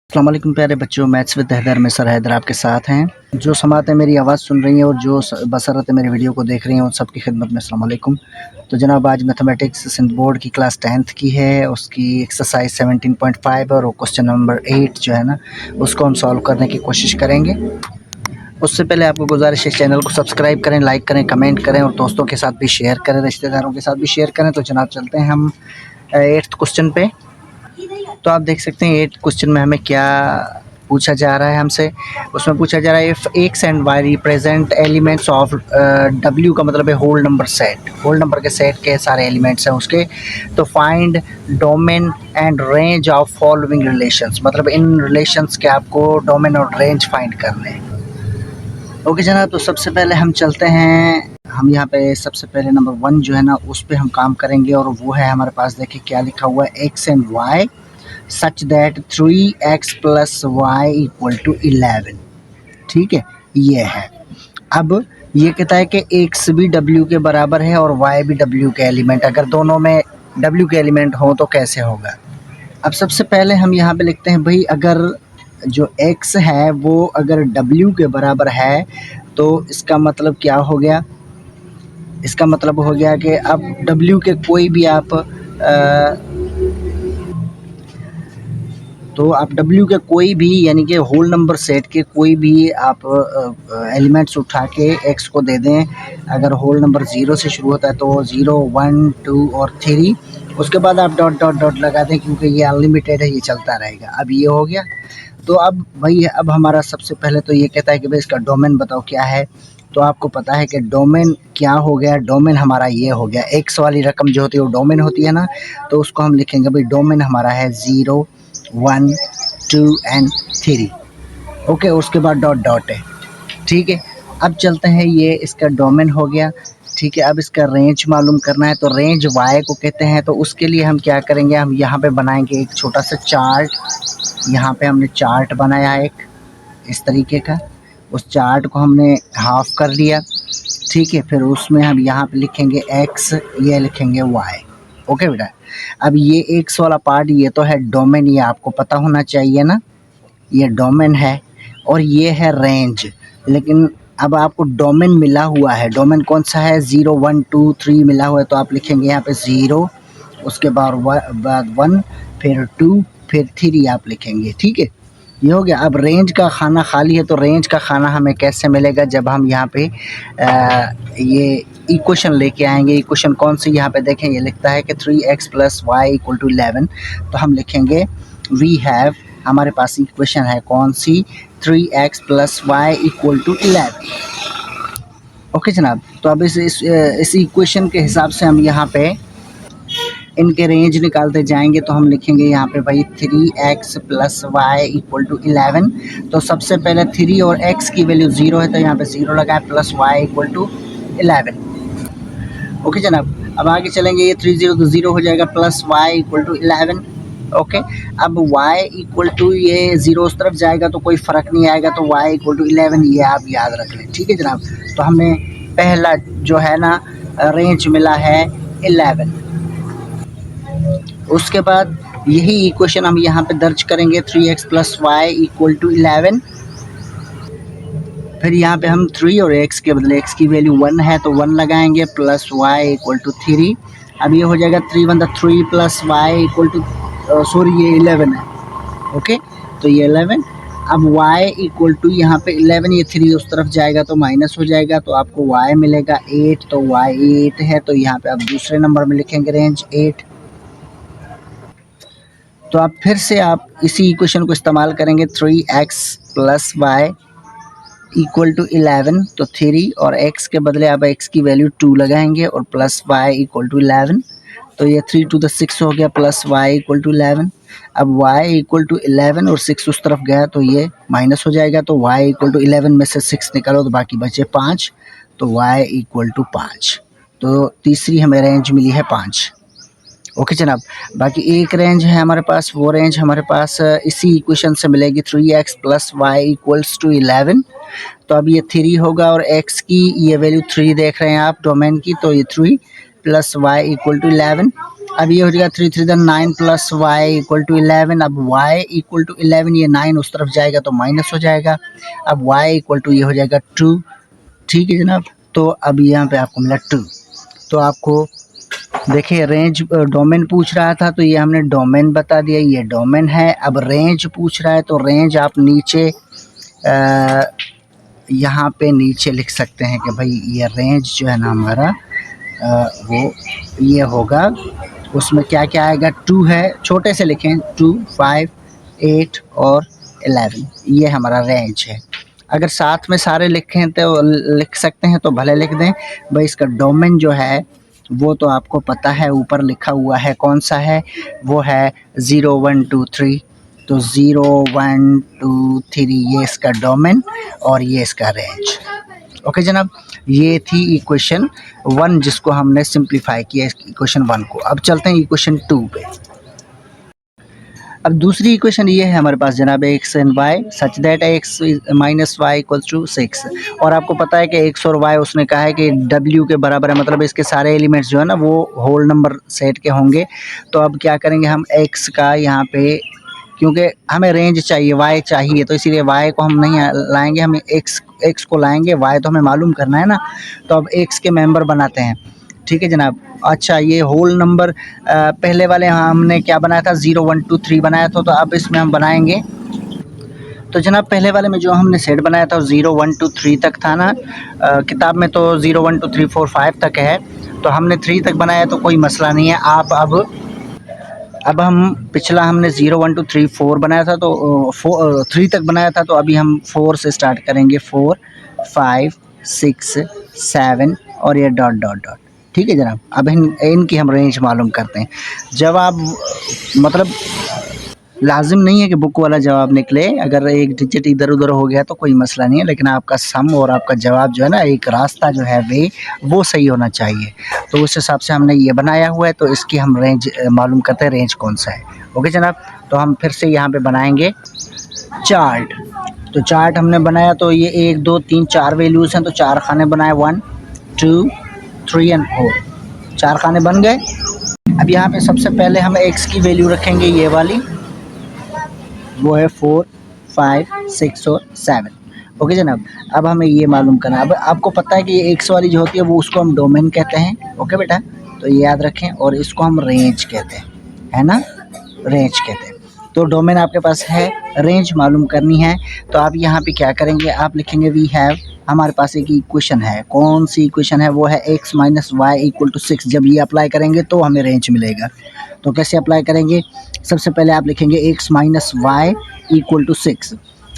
अस्सलाम वालेकुम प्यारे बच्चों, मैथ्स विद हैदर में सर हैदर आपके साथ हैं। जो समातें मेरी आवाज़ सुन रही हैं और जो बसरत मेरी वीडियो को देख रही हैं उन सब की खिदमत में अस्सलाम वालेकुम। तो जनाब आज मैथमेटिक्स सिंध बोर्ड की क्लास 10th की है, उसकी एक्सरसाइज 17.5 और क्वेश्चन नंबर 8 जो है ना उसको हम सॉल्व करने की कोशिश करेंगे। उससे पहले आपको गुजारिश है चैनल को सब्सक्राइब करें, लाइक करें, कमेंट करें और दोस्तों के साथ भी शेयर करें, रिश्तेदारों के साथ भी शेयर करें। तो जनाब चलते हैं हम 8th क्वेश्चन पे। तो आप देख सकते हैं 8 क्वेश्चन में हमें क्या पूछा जा रहा है हमसे। उसमें पूछा जा रहा है if X and Y represent elements of W का मतलब है whole number set. Whole number के सेट के सारे एलिमेंट्स हैं उसके। तो find domain and range of following relations, मतलब इन रिलेशंस के आपको डोमेन और रेंज फाइंड करने हैं। ओके जनाब, तो सबसे पहले हम चलते हैं, हम यहाँ पे सबसे पहले नंबर 1 जो है ना उस पे हम काम करेंगे और वो है हमारे पास, देखिए क्या लिखा हुआ है, X and Y such that 3x plus Y equal to 11। ठीक है, ये है। अब ये कहता है कि x भी w के बराबर है और y भी w के एलिमेंट, अगर दोनों में w के एलिमेंट हो तो कैसे होगा। अब सबसे पहले हम यहाँ पे लिखते हैं भाई, अगर जो x है वो अगर w के बराबर है तो इसका मतलब क्या हो गया, इसका मतलब हो गया कि अब w के कोई भी आप तो आप W के कोई भी यानी कि होल नंबर सेट के कोई भी आप एलिमेंट्स उठा के x को दे दें। अगर होल नंबर 0 से शुरू होता है तो 0, 1, 2 और 3, उसके बाद आप डॉट डॉट डॉट लगा दें क्योंकि ये अनलिमिटेड है, ये चलता रहेगा। अब ये हो गया। तो अब भाई अब हमारा सबसे पहले तो ये कहता है कि भाई इसका डोमेन बताओ क्या है। तो आपको पता है कि डोमेन क्या हो गया, डोमेन हमारा ये हो गया, एक्स वाली रकम जो होती है वो डोमेन होती है ना, तो उसको हम लिखेंगे भाई डोमेन हमारा है 0, 1, 2 एंड 3। ओके, उसके बाद डॉट डॉट है। ठीक है, अब चलते हैं, ये इसका डोमेन हो गया। ठीक है, अब इसका रेंज मालूम करना है, तो रेंज y को कहते हैं। तो उसके लिए हम क्या करेंगे, हम यहाँ पे बनाएंगे एक छोटा सा चार्ट। यहाँ पे हमने चार्ट बनाया एक इस तरीके का, उस चार्ट को हमने हाफ कर लिया। ठीक है, फिर उसमें हम यहाँ पे लिखेंगे x, ये लिखेंगे y। ओके बेटा, अब ये एक्स वाला पार्ट ये तो है डोमेन, ये आपको पता होना चाहिए ना, ये डोमेन है और ये है रेंज। लेकिन अब आपको डोमेन मिला हुआ है, डोमेन कौन सा है, 0, 1, 2, 3 मिला हुआ है, तो आप लिखेंगे यहाँ पे 0, उसके बाद 1, फिर 2, फिर 3 आप लिखेंगे। ठीक है, ये हो गया। अब रेंज का खाना खाली है, तो रेंज का खाना हमें कैसे मिलेगा, जब हम यहाँ पे ये इक्वेशन लेके आएंगे। इक्वेशन कौन सी, यहाँ पे देखें ये लिखता है कि 3x plus Y equal to 11। तो हम लिखेंगे वी हैव, हमारे पास इक्वेशन है कौन सी, 3x plus Y equal to 11। Okay जनाब, तो अब इस इक्वेशन के हिसाब से हम यहाँ पे इनके रेंज निकालते जाएंगे। तो हम लिखेंगे यहाँ पे भाई 3x plus Y equal to 11। तो सबसे पहले 3 और x की वैल्यू 0 है, तो यहाँ पे 0 लगाए, plus Y equal to 11। Okay जनाब, अब आगे चलेंगे, ये 3 0 तो 0 हो जाएगा, plus Y equal to 11। Okay, अब y इक्वल टू, ये 0 उस तरफ जाएगा तो कोई फ़र्क नहीं आएगा, तो y इक्वल टू 11 ये आप याद रख लें। ठीक है जनाब, तो हमें पहला जो है ना रेंज मिला है 11। उसके बाद यही इक्वेशन हम यहाँ पे दर्ज करेंगे, 3x plus Y equal to 11। फिर यहाँ पे हम 3 और x के बदले x की वैल्यू 1 है तो 1 लगाएंगे, प्लस y इक्वल टू 3। अब ये हो जाएगा 3 1 3 plus Y equal to, sorry ये 11 है। ओके, तो ये 11। अब y इक्वल टू यहाँ पे 11, ये 3 उस तरफ जाएगा तो माइनस हो जाएगा, तो आपको y मिलेगा 8। तो y 8 है, तो यहाँ पे आप दूसरे नंबर में लिखेंगे रेंज 8। तो आप फिर से आप इसी इक्वेशन को इस्तेमाल करेंगे, 3x plus Y equal to 11। तो 3 और x के बदले आप x की वैल्यू 2 लगाएंगे और प्लस वाई इक्वल टू 11। तो ये 3 2 6 हो गया, प्लस वाई इक्वल टू 11। अब y इक्वल टू 11 और 6 उस तरफ गया तो ये माइनस हो जाएगा, तो y इक्वल टू 11 में से 6 निकालो तो बाकी बचे 5, तो y इक्वल टू 5। तो तीसरी हमें रेंज मिली है 5। ओके जनाब, बाकी एक रेंज है हमारे पास, वो रेंज हमारे पास इसी इक्वेशन से मिलेगी, 3x plus Y equals to 11। तो अब ये 3 होगा और x की ये वैल्यू 3 देख रहे हैं आप डोमेन की, तो ये 3 प्लस वाई इक्वल टू 11। अब ये हो जाएगा 3 3 9 प्लस वाई इक्वल टू 11। अब y इक्वल टू 11, ये 9 उस तरफ जाएगा तो माइनस हो जाएगा। अब y इक्वल टू ये हो जाएगा 2। ठीक है जनाब, तो अब यहाँ पे आपको मिला 2। तो आपको देखिए रेंज डोमेन पूछ रहा था तो ये हमने डोमेन बता दिया, ये डोमेन है। अब रेंज पूछ रहा है तो रेंज आप नीचे यहाँ पे नीचे लिख सकते हैं कि भाई ये रेंज जो है ना हमारा वो ये होगा। उसमें क्या क्या आएगा, 2 है, छोटे से लिखें 2, 5, 8 और 11, ये हमारा रेंज है। अगर साथ में सारे लिखें तो लिख सकते हैं तो भले लिख दें भाई। इसका डोमेन जो है वो तो आपको पता है, ऊपर लिखा हुआ है, कौन सा है वो है 0 1 2 3। तो 0 1 2 3 ये इसका डोमेन और ये इसका रेंज। ओके जनाब, ये थी इक्वेशन 1 जिसको हमने सिंप्लीफाई किया इक्वेशन 1 को। अब चलते हैं इक्वेशन 2 पे। अब दूसरी इक्वेशन ये है हमारे पास जनाब x एंड y such that x minus Y equals to 6। और आपको पता है कि x और y उसने कहा है कि w के बराबर है, मतलब इसके सारे एलिमेंट्स जो है ना वो होल नंबर सेट के होंगे। तो अब क्या करेंगे हम x का यहाँ पे, क्योंकि हमें रेंज चाहिए, y चाहिए, तो इसीलिए y को हम नहीं लाएंगे, हम x को लाएंगे, y तो हमें मालूम करना है ना। तो अब x के मेंबर बनाते हैं। ठीक है जनाब। अच्छा, ये होल नंबर पहले वाले हमने क्या बनाया था, 0 1 2 3 बनाया था। तो अब इसमें हम बनाएंगे, तो जनाब पहले वाले में जो हमने सेट बनाया था 0 1 2 3 तक था ना। किताब में तो 0 1 2 3 4 5 तक है, तो हमने 3 तक बनाया तो कोई मसला नहीं है। आप अब हम पिछला हमने 0 1 2 3 4 बनाया था, तो 3 तक बनाया था, तो अभी हम 4 से स्टार्ट करेंगे। 4 5 6 7 और ये डॉट डॉट डॉट। ठीक है जनाब। अब इनकी हम रेंज मालूम करते हैं। जवाब मतलब लाजिम नहीं है कि बुक वाला जवाब निकले, अगर एक डिजिट इधर उधर हो गया तो कोई मसला नहीं है, लेकिन आपका सम और आपका जवाब जो है ना, एक रास्ता जो है वे वो सही होना चाहिए। तो उस हिसाब से हमने ये बनाया हुआ है, तो इसकी हम रेंज मालूम करते हैं, रेंज कौन सा है। ओके जनाब, तो हम फिर से यहाँ पे बनाएंगे चार्ट। तो चार्ट हमने बनाया, तो ये 1 2 3 4 वैल्यूज़ हैं, तो 4 खाने बनाए, 1 2 3 एंड 4, 4 खाने बन गए। अब यहाँ पे सबसे पहले हम x की वैल्यू रखेंगे, ये वाली, वो है 4 5 6 और 7। ओके जनाब। अब हमें ये मालूम करना, अब आपको पता है कि ये x वाली जो होती है वो उसको हम डोमेन कहते हैं। ओके बेटा, तो ये याद रखें, और इसको हम रेंज कहते हैं, है ना, रेंज कहते हैं। तो डोमेन आपके पास है, रेंज मालूम करनी है। तो आप यहाँ पे क्या करेंगे, आप लिखेंगे वी हैव, हमारे पास एक इक्वेशन है। कौन सी इक्वेशन है, वो है x minus Y equal to 6। जब ये अप्लाई करेंगे तो हमें रेंज मिलेगा। तो कैसे अप्लाई करेंगे, सबसे पहले आप लिखेंगे x minus Y equal to 6।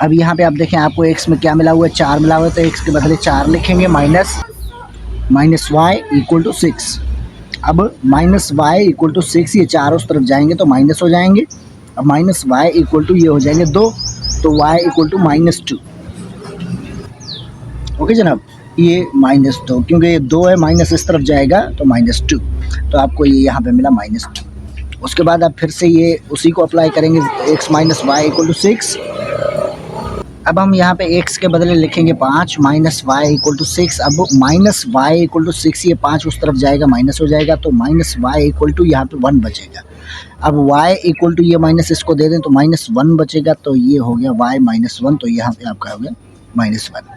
अब यहाँ पे आप देखें आपको x में क्या मिला हुआ है, 4 मिला हुआ है, तो x के बदले 4 लिखेंगे, माइनस वाई इक्वल टू 6। अब माइनस वाई इक्वल टू 6, ये 4 उस तरफ जाएंगे तो माइनस हो जाएंगे। अब माइनस वाई इक्वल टू ये हो जाएंगे 2, तो y इक्वल टू -2। ओके जनाब, ये -2, क्योंकि ये 2 है, माइनस इस तरफ जाएगा तो -2, तो आपको ये यहाँ पे मिला -2। उसके बाद आप फिर से ये उसी को अप्लाई करेंगे, x minus Y equal to 6। अब हम यहाँ पे x के बदले लिखेंगे 5, माइनस वाई इक्वल टू 6। अब माइनस वाई इक्वल टू 6, ये 5 उस तरफ जाएगा, माइनस हो जाएगा, तो माइनस वाई इक्वल टू यहाँ पे 1 बचेगा। अब y इक्वल टू ये माइनस इसको दे दें तो -1 बचेगा, तो ये हो गया y -1, तो यहाँ पे आपका हो गया -1।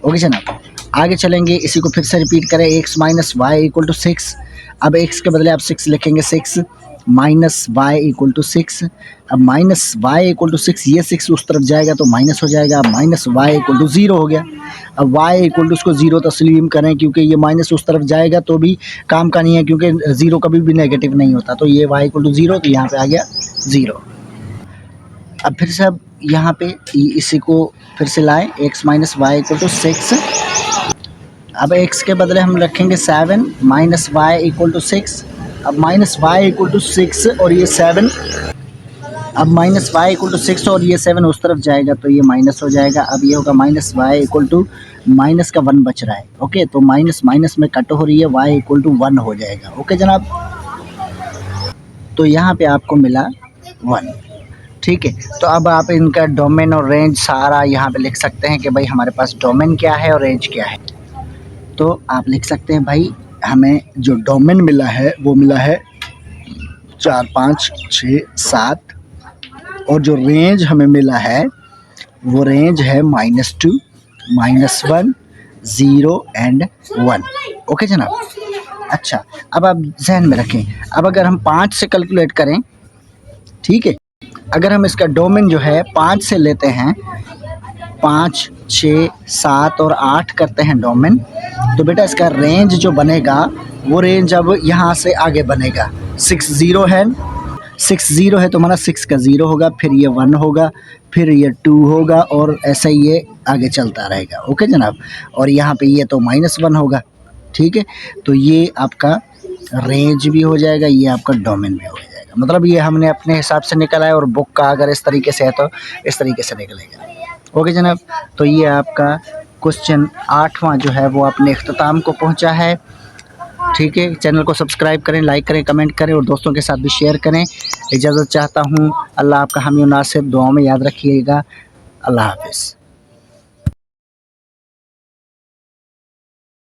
ओके जनाब, आगे चलेंगे, इसी को फिर से रिपीट करें, x minus Y equal to 6। अब x के बदले आप 6 लिखेंगे, 6 माइनस वाई इक्वल टू 6। अब माइनस वाई इक्वल टू 6, ये 6 उस तरफ जाएगा तो माइनस हो जाएगा। अब माइनस वाई इक्वल टू 0 हो गया। अब y इक्वल टू उसको 0 तस्लीम करें, क्योंकि ये माइनस उस तरफ जाएगा तो भी काम का नहीं है, क्योंकि 0 कभी भी नेगेटिव नहीं होता। तो ये y इक्वल टू 0, तो यहाँ पे आ गया 0। अब फिर से अब यहाँ पे इसी को फिर से लाएं, x minus Y equal to 6। अब x के बदले हम रखेंगे 7, माइनस वाई इक्वल टू 6। अब माइनस वाई इक्वल टू 6 और ये 7, अब माइनस वाई इक्वल टू 6 और ये 7 उस तरफ जाएगा तो ये माइनस हो जाएगा। अब ये होगा minus Y equal to, minus का 1 बच रहा है। ओके, तो माइनस माइनस में कट हो रही है, y इक्वल टू 1 हो जाएगा। ओके जनाब, तो यहाँ पे आपको मिला 1। ठीक है, तो अब आप इनका डोमेन और रेंज सारा यहाँ पे लिख सकते हैं कि भाई हमारे पास डोमेन क्या है और रेंज क्या है। तो आप लिख सकते हैं भाई, हमें जो डोमेन मिला है वो मिला है 4 5 6 7 और जो रेंज हमें मिला है वो रेंज है -2 -1 0 एंड 1। ओके जनाब। अच्छा, अब आप जहन में रखें, अब अगर हम 5 से कैलकुलेट करें, ठीक है, अगर हम इसका डोमेन जो है 5 से लेते हैं, 5 6 7 और 8 करते हैं डोमेन, तो बेटा इसका रेंज जो बनेगा वो रेंज अब यहाँ से आगे बनेगा। 6 0 है, 6 0 है तो हमारा 6 का 0 होगा, फिर ये 1 होगा, फिर ये 2 होगा और ऐसा ही ये आगे चलता रहेगा। ओके जनाब। और यहाँ पे ये तो -1 होगा, ठीक है। तो ये आपका रेंज भी हो जाएगा, ये आपका डोमेन भी हो जाएगा। मतलब ये हमने अपने हिसाब से निकाला है और बुक का अगर इस तरीके से है तो इस तरीके से निकलेगा। ओके जनाब। तो ये आपका क्वेश्चन 8वां जो है वो अपने इख्तिताम को पहुंचा है। ठीक है, चैनल को सब्सक्राइब करें, लाइक करें, कमेंट करें और दोस्तों के साथ भी शेयर करें। इजाज़त चाहता हूँ। अल्लाह आपका हामी नासिर, दुआओं में याद रखिएगा। अल्लाह हाफ़िज़।